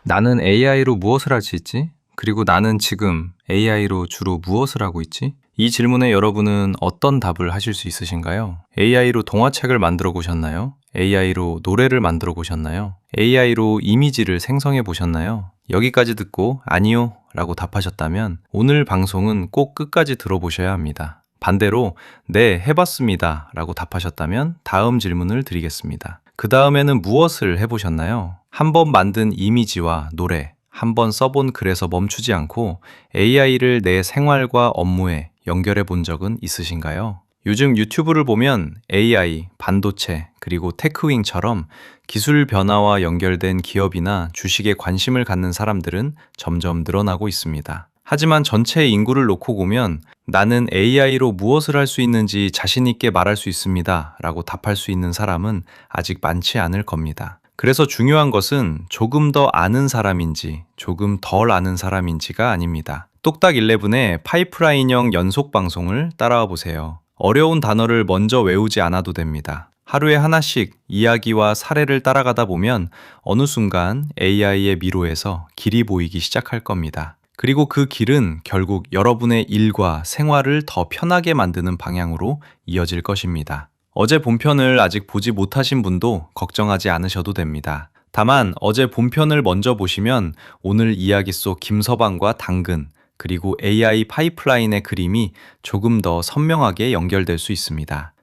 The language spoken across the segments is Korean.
나는 AI로 무엇을 할 수 있지? 그리고 나는 지금 AI로 주로 무엇을 하고 있지? 이 질문에 여러분은 어떤 답을 하실 수 있으신가요? AI로 동화책을 만들어 보셨나요? AI로 노래를 만들어 보셨나요? AI로 이미지를 생성해 보셨나요? 여기까지 듣고 아니요 라고 답하셨다면 오늘 방송은 꼭 끝까지 들어보셔야 합니다. 반대로 네, 해봤습니다 라고 답하셨다면 다음 질문을 드리겠습니다. 그 다음에는 무엇을 해보셨나요? 한번 만든 이미지와 노래, 한번 써본 글에서 멈추지 않고 AI를 내 생활과 업무에 연결해 본 적은 있으신가요? 요즘 유튜브를 보면 AI, 반도체, 그리고 테크윙처럼 기술 변화와 연결된 기업이나 주식에 관심을 갖는 사람들은 점점 늘어나고 있습니다. 하지만 전체 인구를 놓고 보면 나는 AI로 무엇을 할 수 있는지 자신 있게 말할 수 있습니다 라고 답할 수 있는 사람은 아직 많지 않을 겁니다. 그래서 중요한 것은 조금 더 아는 사람인지 조금 덜 아는 사람인지가 아닙니다. 똑딱 11의 파이프라인형 연속 방송을 따라와 보세요. 어려운 단어를 먼저 외우지 않아도 됩니다. 하루에 하나씩 이야기와 사례를 따라가다 보면 어느 순간 AI의 미로에서 길이 보이기 시작할 겁니다. 그리고 그 길은 결국 여러분의 일과 생활을 더 편하게 만드는 방향으로 이어질 것입니다. 어제 본편을 아직 보지 못하신 분도 걱정하지 않으셔도 됩니다. 다만 어제 본편을 먼저 보시면 오늘 이야기 속 김서방과 당근, 그리고 AI 파이프라인의 그림이 조금 더 선명하게 연결될 수 있습니다.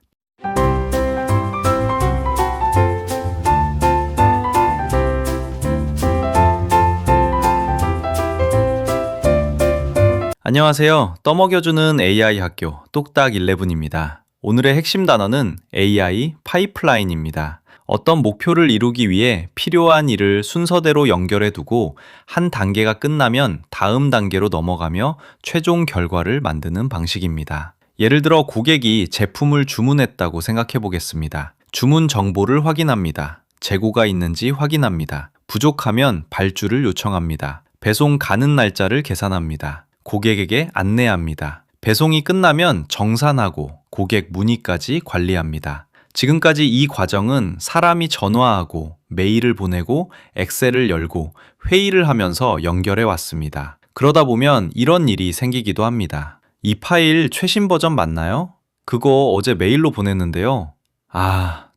안녕하세요. 떠먹여주는 AI 학교 똑딱 11입니다. 오늘의 핵심 단어는 AI 파이프라인입니다. 어떤 목표를 이루기 위해 필요한 일을 순서대로 연결해 두고 한 단계가 끝나면 다음 단계로 넘어가며 최종 결과를 만드는 방식입니다. 예를 들어 고객이 제품을 주문했다고 생각해 보겠습니다. 주문 정보를 확인합니다. 재고가 있는지 확인합니다. 부족하면 발주를 요청합니다. 배송 가는 날짜를 계산합니다. 고객에게 안내합니다. 배송이 끝나면 정산하고 고객 문의까지 관리합니다. 지금까지 이 과정은 사람이 전화하고 메일을 보내고 엑셀을 열고 회의를 하면서 연결해 왔습니다. 그러다 보면 이런 일이 생기기도 합니다. 이 파일 최신 버전 맞나요? 그거 어제 메일로 보냈는데요.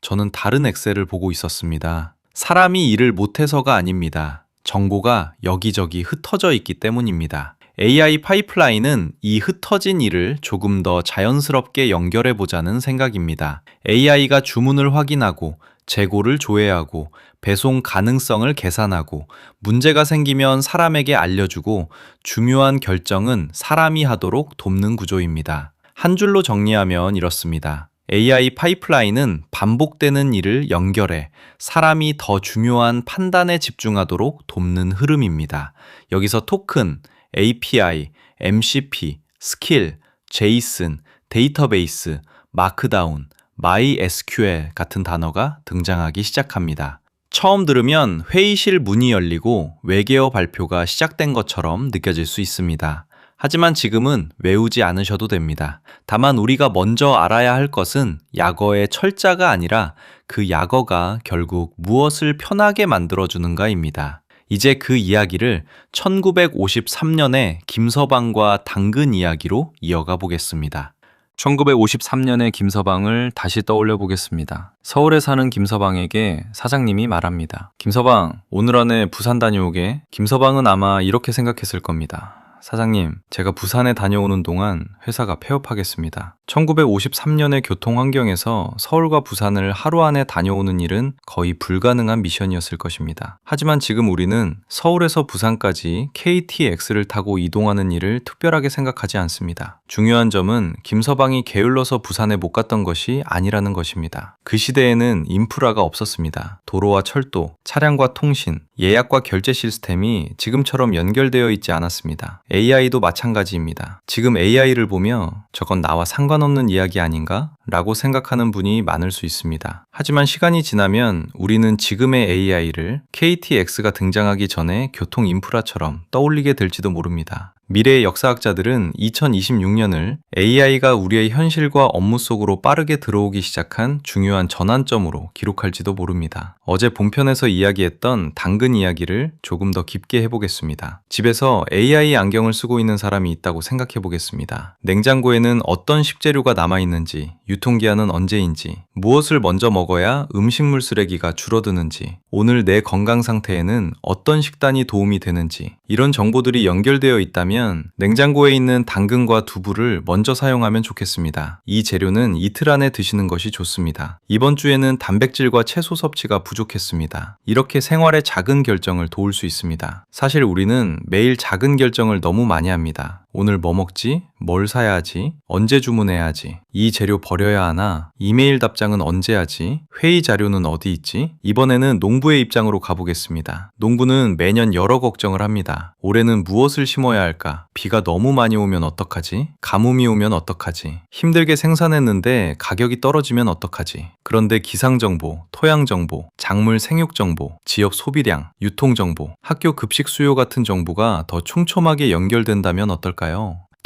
저는 다른 엑셀을 보고 있었습니다. 사람이 일을 못해서가 아닙니다. 정보가 여기저기 흩어져 있기 때문입니다. AI 파이프라인은 이 흩어진 일을 조금 더 자연스럽게 연결해 보자는 생각입니다. AI가 주문을 확인하고 재고를 조회하고 배송 가능성을 계산하고 문제가 생기면 사람에게 알려주고 중요한 결정은 사람이 하도록 돕는 구조입니다. 한 줄로 정리하면 이렇습니다. AI 파이프라인은 반복되는 일을 연결해 사람이 더 중요한 판단에 집중하도록 돕는 흐름입니다. 여기서 토큰, API, MCP, 스킬, 제이슨, 데이터베이스, 마크다운, MySQL 같은 단어가 등장하기 시작합니다. 처음 들으면 회의실 문이 열리고 외계어 발표가 시작된 것처럼 느껴질 수 있습니다. 하지만 지금은 외우지 않으셔도 됩니다. 다만 우리가 먼저 알아야 할 것은 약어의 철자가 아니라 그 약어가 결국 무엇을 편하게 만들어주는가입니다. 이제 그 이야기를 1953년의 김서방과 당근 이야기로 이어가 보겠습니다. 1953년의 김서방을 다시 떠올려 보겠습니다. 서울에 사는 김서방에게 사장님이 말합니다. 김서방, 오늘 안에 부산 다녀오게. 김서방은 아마 이렇게 생각했을 겁니다. 사장님, 제가 부산에 다녀오는 동안 회사가 폐업하겠습니다. 1953년의 교통 환경에서 서울과 부산을 하루 안에 다녀오는 일은 거의 불가능한 미션이었을 것입니다. 하지만 지금 우리는 서울에서 부산까지 KTX를 타고 이동하는 일을 특별하게 생각하지 않습니다. 중요한 점은 김서방이 게을러서 부산에 못 갔던 것이 아니라는 것입니다. 그 시대에는 인프라가 없었습니다. 도로와 철도, 차량과 통신, 예약과 결제 시스템이 지금처럼 연결되어 있지 않았습니다. AI도 마찬가지입니다. 지금 AI를 보며 저건 나와 상관없는 이야기 아닌가? 라고 생각하는 분이 많을 수 있습니다. 하지만 시간이 지나면 우리는 지금의 AI를 KTX가 등장하기 전에 교통 인프라처럼 떠올리게 될지도 모릅니다. 미래의 역사학자들은 2026년을 AI가 우리의 현실과 업무 속으로 빠르게 들어오기 시작한 중요한 전환점으로 기록할지도 모릅니다. 어제 본편에서 이야기했던 당근 이야기를 조금 더 깊게 해보겠습니다. 집에서 AI 안경을 쓰고 있는 사람이 있다고 생각해 보겠습니다. 냉장고에는 어떤 식재료가 남아있는지, 유통기한은 언제인지, 무엇을 먼저 먹어야 음식물 쓰레기가 줄어드는지, 오늘 내 건강 상태에는 어떤 식단이 도움이 되는지, 이런 정보들이 연결되어 있다면 냉장고에 있는 당근과 두부를 먼저 사용하면 좋겠습니다. 이 재료는 이틀 안에 드시는 것이 좋습니다. 이번 주에는 단백질과 채소 섭취가 부족했습니다. 이렇게 생활의 작은 결정을 도울 수 있습니다. 사실 우리는 매일 작은 결정을 너무 많이 합니다. 오늘 뭐 먹지? 뭘 사야 하지? 언제 주문해야 하지? 이 재료 버려야 하나? 이메일 답장은 언제 하지? 회의 자료는 어디 있지? 이번에는 농부의 입장으로 가보겠습니다. 농부는 매년 여러 걱정을 합니다. 올해는 무엇을 심어야 할까? 비가 너무 많이 오면 어떡하지? 가뭄이 오면 어떡하지? 힘들게 생산했는데 가격이 떨어지면 어떡하지? 그런데 기상정보, 토양정보, 작물 생육정보, 지역 소비량, 유통정보, 학교 급식 수요 같은 정보가 더 촘촘하게 연결된다면 어떨까요?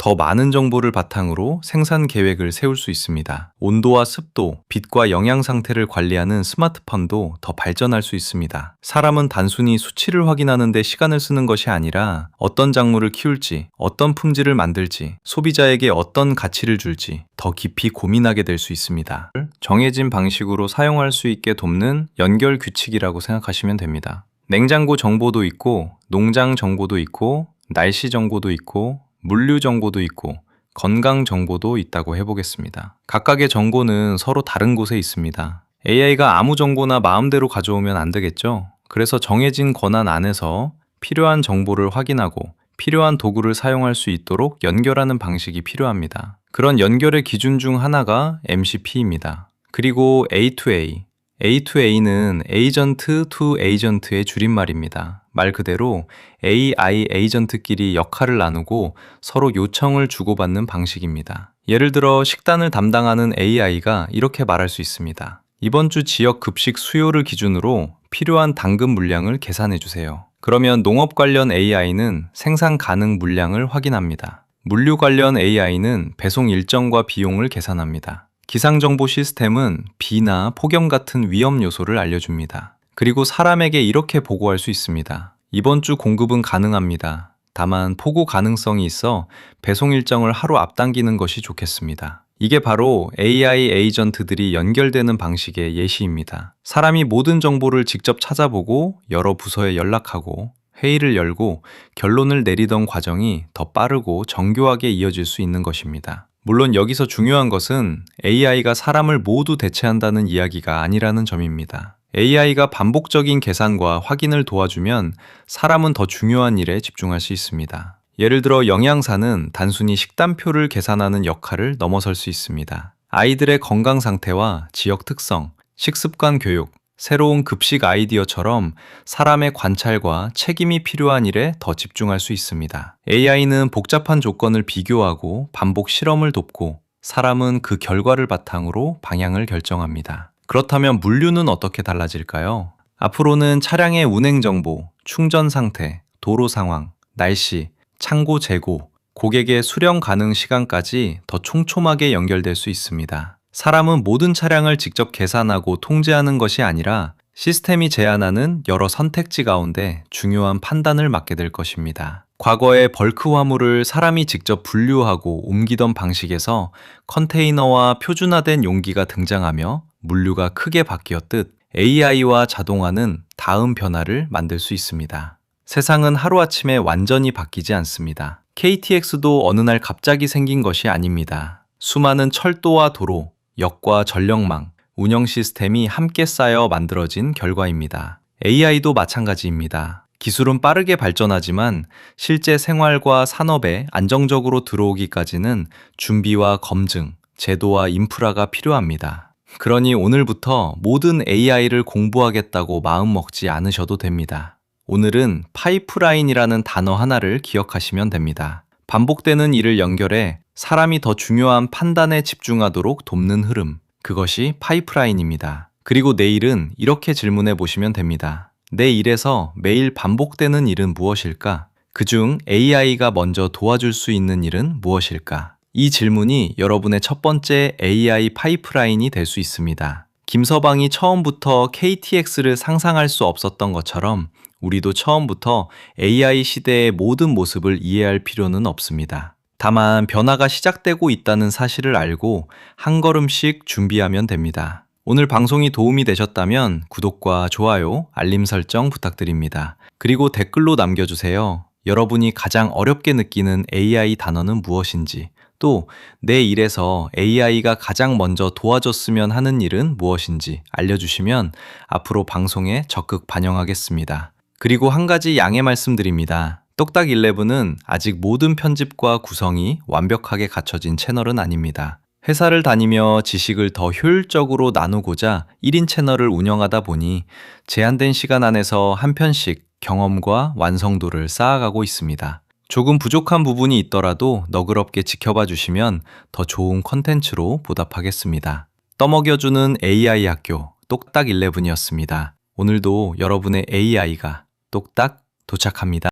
더 많은 정보를 바탕으로 생산 계획을 세울 수 있습니다. 온도와 습도, 빛과 영양 상태를 관리하는 스마트폰도 더 발전할 수 있습니다. 사람은 단순히 수치를 확인하는 데 시간을 쓰는 것이 아니라 어떤 작물을 키울지, 어떤 품질을 만들지, 소비자에게 어떤 가치를 줄지 더 깊이 고민하게 될 수 있습니다. 정해진 방식으로 사용할 수 있게 돕는 연결 규칙이라고 생각하시면 됩니다. 냉장고 정보도 있고, 농장 정보도 있고, 날씨 정보도 있고, 물류 정보도 있고 건강 정보도 있다고 해보겠습니다. 각각의 정보는 서로 다른 곳에 있습니다. AI가 아무 정보나 마음대로 가져오면 안 되겠죠? 그래서 정해진 권한 안에서 필요한 정보를 확인하고 필요한 도구를 사용할 수 있도록 연결하는 방식이 필요합니다. 그런 연결의 기준 중 하나가 MCP입니다. 그리고 A2A. A2A는 에이전트 투 에이전트의 줄임말입니다. 말 그대로 AI 에이전트끼리 역할을 나누고 서로 요청을 주고받는 방식입니다. 예를 들어 식단을 담당하는 AI가 이렇게 말할 수 있습니다. 이번 주 지역 급식 수요를 기준으로 필요한 당근 물량을 계산해 주세요. 그러면 농업 관련 AI는 생산 가능 물량을 확인합니다. 물류 관련 AI는 배송 일정과 비용을 계산합니다. 기상정보 시스템은 비나 폭염 같은 위험 요소를 알려줍니다. 그리고 사람에게 이렇게 보고할 수 있습니다. 이번 주 공급은 가능합니다. 다만 폭우 가능성이 있어 배송 일정을 하루 앞당기는 것이 좋겠습니다. 이게 바로 AI 에이전트들이 연결되는 방식의 예시입니다. 사람이 모든 정보를 직접 찾아보고 여러 부서에 연락하고 회의를 열고 결론을 내리던 과정이 더 빠르고 정교하게 이어질 수 있는 것입니다. 물론 여기서 중요한 것은 AI가 사람을 모두 대체한다는 이야기가 아니라는 점입니다. AI가 반복적인 계산과 확인을 도와주면 사람은 더 중요한 일에 집중할 수 있습니다. 예를 들어 영양사는 단순히 식단표를 계산하는 역할을 넘어설 수 있습니다. 아이들의 건강 상태와 지역 특성, 식습관 교육, 새로운 급식 아이디어처럼 사람의 관찰과 책임이 필요한 일에 더 집중할 수 있습니다. AI는 복잡한 조건을 비교하고 반복 실험을 돕고 사람은 그 결과를 바탕으로 방향을 결정합니다. 그렇다면 물류는 어떻게 달라질까요? 앞으로는 차량의 운행 정보, 충전 상태, 도로 상황, 날씨, 창고 재고, 고객의 수령 가능 시간까지 더 촘촘하게 연결될 수 있습니다. 사람은 모든 차량을 직접 계산하고 통제하는 것이 아니라 시스템이 제안하는 여러 선택지 가운데 중요한 판단을 맡게 될 것입니다. 과거에 벌크 화물을 사람이 직접 분류하고 옮기던 방식에서 컨테이너와 표준화된 용기가 등장하며 물류가 크게 바뀌었듯 AI와 자동화는 다음 변화를 만들 수 있습니다. 세상은 하루아침에 완전히 바뀌지 않습니다. KTX도 어느 날 갑자기 생긴 것이 아닙니다. 수많은 철도와 도로, 역과 전력망, 운영 시스템이 함께 쌓여 만들어진 결과입니다. AI도 마찬가지입니다. 기술은 빠르게 발전하지만 실제 생활과 산업에 안정적으로 들어오기까지는 준비와 검증, 제도와 인프라가 필요합니다. 그러니 오늘부터 모든 AI를 공부하겠다고 마음먹지 않으셔도 됩니다. 오늘은 파이프라인이라는 단어 하나를 기억하시면 됩니다. 반복되는 일을 연결해 사람이 더 중요한 판단에 집중하도록 돕는 흐름. 그것이 파이프라인입니다. 그리고 내일은 이렇게 질문해 보시면 됩니다. 내 일에서 매일 반복되는 일은 무엇일까? 그중 AI가 먼저 도와줄 수 있는 일은 무엇일까? 이 질문이 여러분의 첫 번째 AI 파이프라인이 될 수 있습니다. 김서방이 처음부터 KTX를 상상할 수 없었던 것처럼 우리도 처음부터 AI 시대의 모든 모습을 이해할 필요는 없습니다. 다만 변화가 시작되고 있다는 사실을 알고 한 걸음씩 준비하면 됩니다. 오늘 방송이 도움이 되셨다면 구독과 좋아요, 알림 설정 부탁드립니다. 그리고 댓글로 남겨주세요. 여러분이 가장 어렵게 느끼는 AI 단어는 무엇인지, 또 내 일에서 AI가 가장 먼저 도와줬으면 하는 일은 무엇인지 알려주시면 앞으로 방송에 적극 반영하겠습니다. 그리고 한 가지 양해 말씀드립니다. 똑딱11은 아직 모든 편집과 구성이 완벽하게 갖춰진 채널은 아닙니다. 회사를 다니며 지식을 더 효율적으로 나누고자 1인 채널을 운영하다 보니 제한된 시간 안에서 한 편씩 경험과 완성도를 쌓아가고 있습니다. 조금 부족한 부분이 있더라도 너그럽게 지켜봐 주시면 더 좋은 컨텐츠로 보답하겠습니다. 떠먹여주는 AI 학교 똑딱11이었습니다. 오늘도 여러분의 AI가 똑딱 도착합니다.